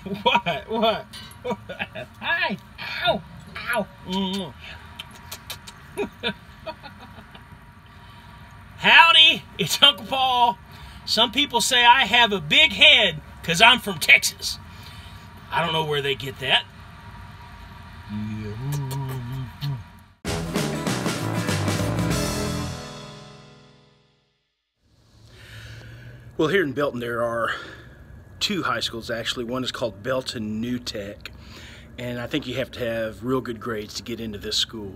What? What? Hi! Ow! Ow! Howdy, it's Uncle Paul. Some people say I have a big head because I'm from Texas. I don't know where they get that. Well, here in Belton there are two high schools actually. One is called Belton New Tech, and I think you have to have real good grades to get into this school.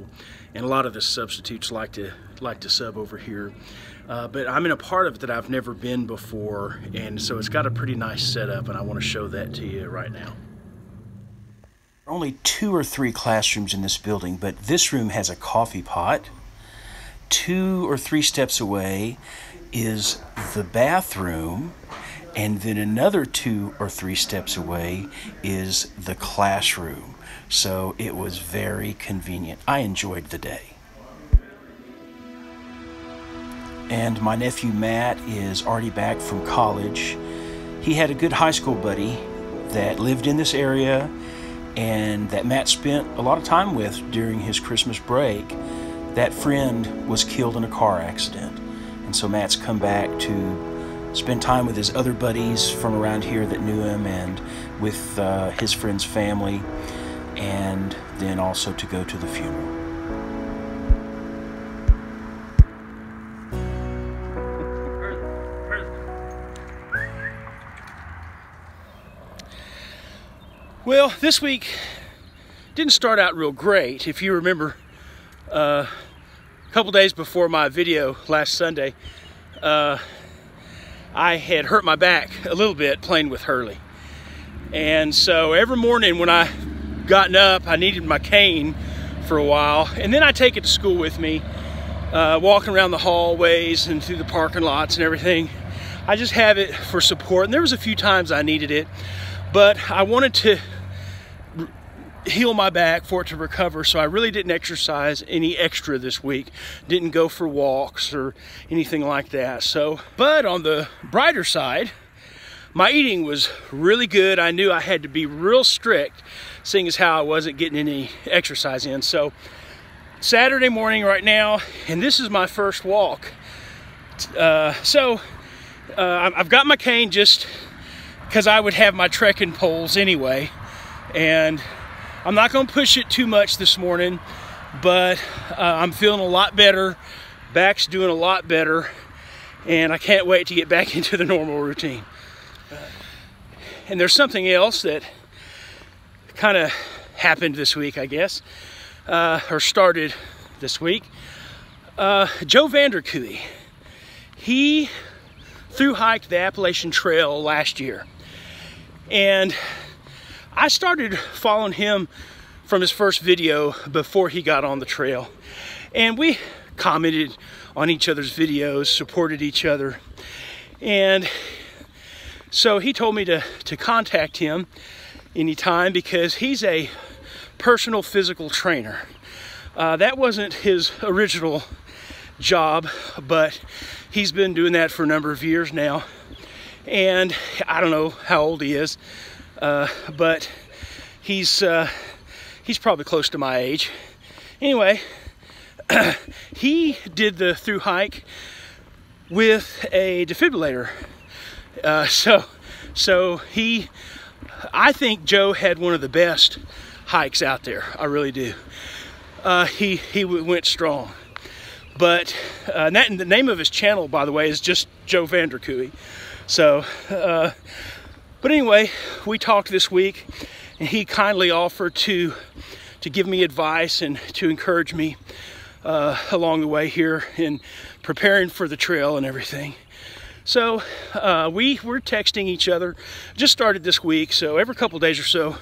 And a lot of the substitutes like to sub over here. But I'm in a part of it that I've never been before, and so it's got a pretty nice setup, and I want to show that to you right now. Only 2 or 3 classrooms in this building, but this room has a coffee pot. 2 or 3 steps away is the bathroom, and then another 2 or 3 steps away is the classroom. So it was very convenient. I enjoyed the day. And my nephew Matt is already back from college. He had a good high school buddy that lived in this area and that Matt spent a lot of time with during his Christmas break. That friend was killed in a car accident. And so Matt's come back to spend time with his other buddies from around here that knew him and with his friend's family, and then also to go to the funeral. Well, this week didn't start out real great. If you remember, a couple days before my video last Sunday, I had hurt my back a little bit playing with Hurley. And so every morning when I gotten up, I needed my cane for a while, and then I take it to school with me, walking around the hallways and through the parking lots and everything. I just have it for support, and there was a few times I needed it, but I wanted to heal my back for it to recover, so I really didn't exercise any extra this week. Didn't go for walks or anything like that. But on the brighter side, my eating was really good. I knew I had to be real strict, seeing as how I wasn't getting any exercise in. So Saturday morning right now, and this is my first walk. I've got my cane just because I would have my trekking poles anyway, and I'm not going to push it too much this morning, but I'm feeling a lot better. Back's doing a lot better, and I can't wait to get back into the normal routine. And there's something else that kind of happened this week, I guess, or started this week. Joe Vanderkooy, he thru-hiked the Appalachian Trail last year, and I started following him from his first video before he got on the trail, and we commented on each other's videos, supported each other, and so he told me to contact him anytime because he's a personal physical trainer. That wasn't his original job, but he's been doing that for a number of years now, and I don't know how old he is. But he's probably close to my age. Anyway, he did the thru-hike with a defibrillator. I think Joe had one of the best hikes out there. I really do. He went strong. But the name of his channel, by the way, is just Joe Vanderkooy. But anyway, we talked this week, and he kindly offered to give me advice and to encourage me along the way here in preparing for the trail and everything. So we were texting each other. Just started this week, so every couple days or so,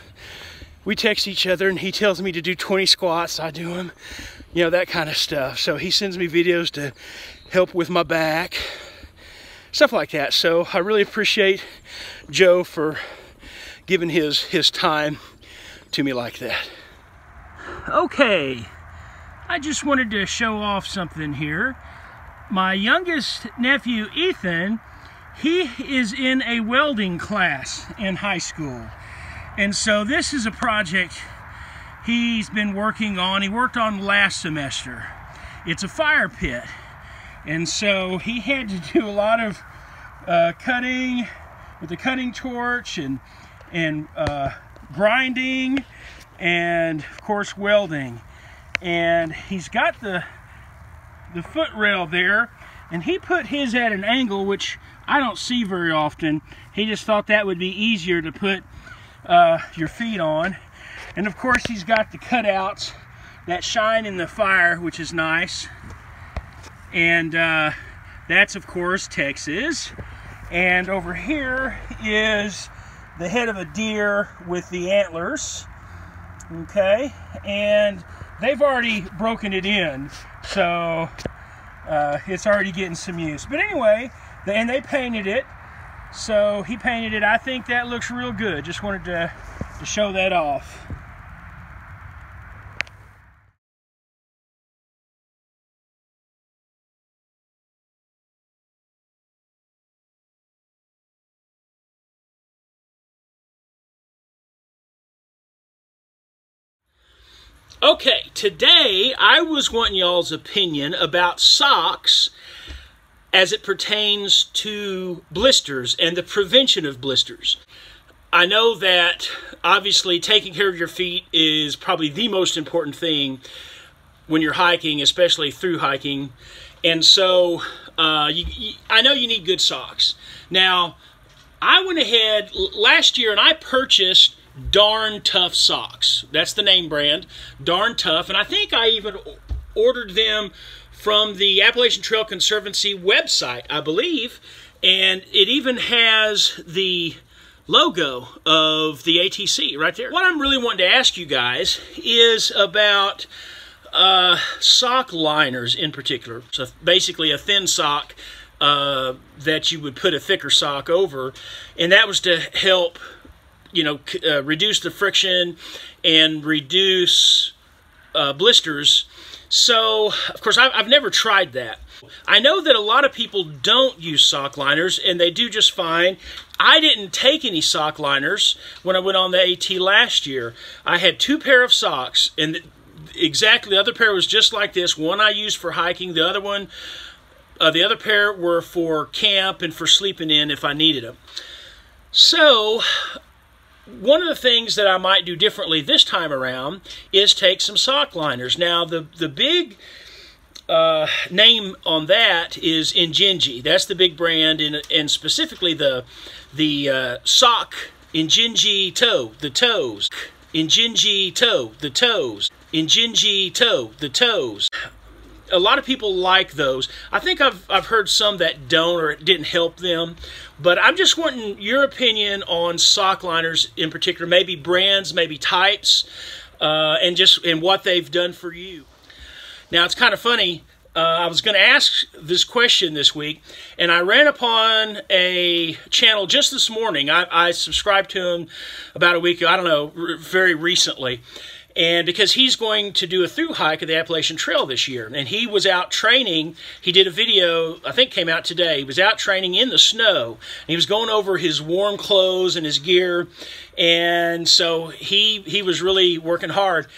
we text each other, and he tells me to do 20 squats. I do them, you know, that kind of stuff. So he sends me videos to help with my back, stuff like that. So I really appreciate Joe for giving his time to me like that. Okay, I just wanted to show off something here. My youngest nephew, Ethan, he is in a welding class in high school. And so this is a project he's been working on. He worked on last semester. It's a fire pit. And so he had to do a lot of cutting with the cutting torch and grinding and of course welding. And he's got the foot rail there, and he put his at an angle which I don't see very often. He just thought that would be easier to put your feet on. And of course he's got the cutouts that shine in the fire, which is nice. And that's of course Texas. And over here is the head of a deer with the antlers. Okay, and they've already broken it in, so it's already getting some use. But anyway, and they painted it. So he painted it. I think that looks real good. Just wanted to show that off. Okay, today I was wanting y'all's opinion about socks as it pertains to blisters and the prevention of blisters. I know that obviously taking care of your feet is probably the most important thing when you're hiking, especially through hiking. And so I know you need good socks. Now, I went ahead last year and I purchased Darn Tough socks. That's the name brand, Darn Tough. And I think I even ordered them from the Appalachian Trail Conservancy website, I believe. And it even has the logo of the ATC right there. What I'm really wanting to ask you guys is about sock liners in particular. So basically a thin sock that you would put a thicker sock over. And that was to help, you know, reduce the friction and reduce blisters. So, of course, I've never tried that. I know that a lot of people don't use sock liners, and they do just fine. I didn't take any sock liners when I went on the AT last year. I had 2 pair of socks, and exactly the other pair was just like this. One I used for hiking, the other one, the other pair were for camp and for sleeping in if I needed them. So, one of the things that I might do differently this time around is take some sock liners. Now, the big name on that is Injinji. That's the big brand, and specifically the sock Injinji toe, the toes. Injinji toe, the toes. Injinji toe, the toes. A lot of people like those. I think I've heard some that don't or it didn't help them. But I'm just wanting your opinion on sock liners in particular, maybe brands, maybe types, and what they've done for you. Now, it's kind of funny. I was going to ask this question this week, and I ran upon a channel just this morning. I subscribed to him about a week ago, I don't know, very recently. And because he's going to do a thru-hike of the Appalachian Trail this year. And he was out training. He did a video, I think came out today. He was out training in the snow. And he was going over his warm clothes and his gear. And so he was really working hard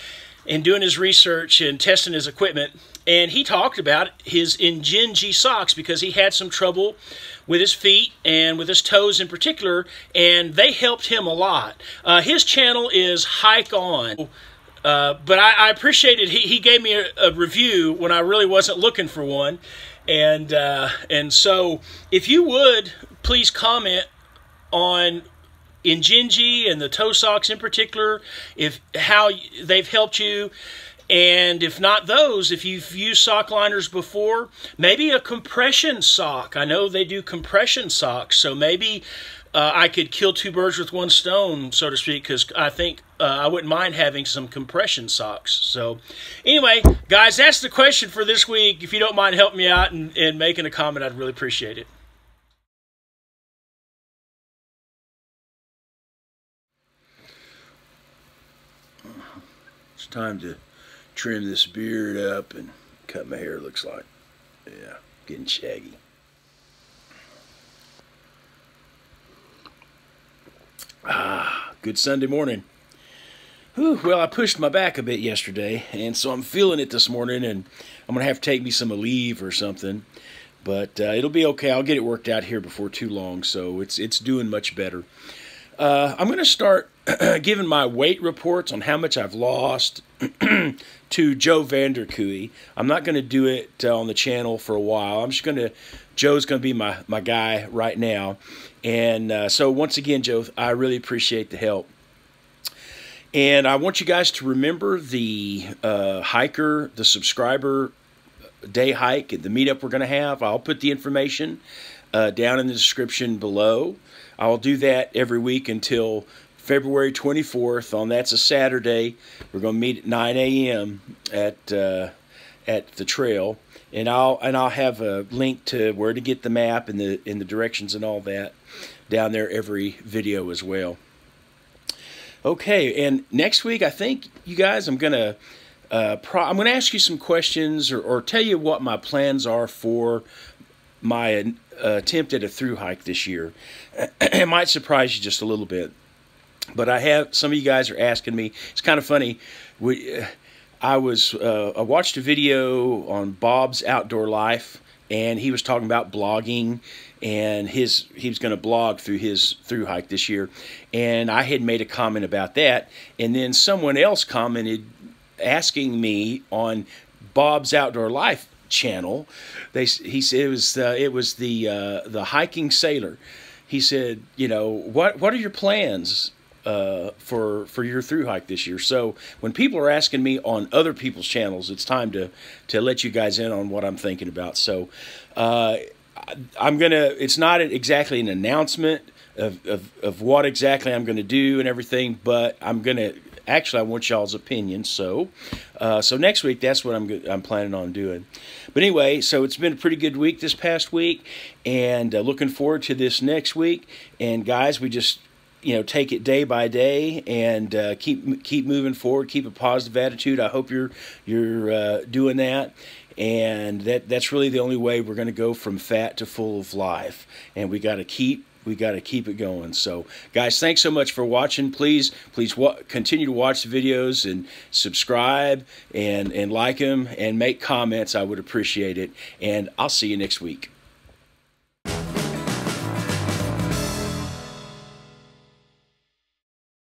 and doing his research and testing his equipment. And he talked about his Injinji socks because he had some trouble with his feet and with his toes in particular. And they helped him a lot. His channel is Hike On. But I appreciated he gave me a review when I really wasn't looking for one, and so if you would please comment on Injinji and the toe socks in particular, how they've helped you, and if not those, if you've used sock liners before, maybe a compression sock. I know they do compression socks, so maybe I could kill 2 birds with 1 stone, so to speak, because I think I wouldn't mind having some compression socks. So anyway, guys, that's the question for this week. If you don't mind helping me out and making a comment, I'd really appreciate it. It's time to trim this beard up and cut my hair, looks like. Yeah, getting shaggy. Ah, Good Sunday morning. Whew, well, I pushed my back a bit yesterday, and so I'm feeling it this morning, and I'm going to have to take me some leave or something. But it'll be okay. I'll get it worked out here before too long, so it's doing much better. I'm going to start giving my weight reports on how much I've lost to Joe Vanderkooy. I'm not going to do it on the channel for a while. Joe's going to be my guy right now. And so once again, Joe, I really appreciate the help. And I want you guys to remember the the subscriber day hike, the meetup we're going to have. I'll put the information down in the description below. I'll do that every week until February 24th. That's a Saturday. We're going to meet at 9 a.m. at the trail, and I'll have a link to where to get the map and the directions and all that down there every video as well. Okay, and next week I think you guys I'm gonna ask you some questions or tell you what my plans are for my attempt at a thru hike this year. It might surprise you just a little bit, but some of you guys are asking me. It's kind of funny. I watched a video on Bob's Outdoor Life, and he was talking about blogging, and he was going to blog through his thru hike this year, and I had made a comment about that, and then someone else commented asking me on Bob's Outdoor Life channel. He said it was the hiking sailor. He said, you know, what are your plans for your thru hike this year? So when people are asking me on other people's channels, it's time to let you guys in on what I'm thinking about. So it's not exactly an announcement of what exactly I'm gonna do and everything, but I want y'all's opinion. So next week, that's what I'm planning on doing. But anyway, so it's been a pretty good week this past week, and looking forward to this next week. And guys, we just take it day by day and keep moving forward. Keep a positive attitude. I hope you're doing that. And that's really the only way we're going to go from fat to full of life. And we got to keep it going. So, guys, thanks so much for watching. Please continue to watch the videos and subscribe and like them and make comments. I would appreciate it. And I'll see you next week.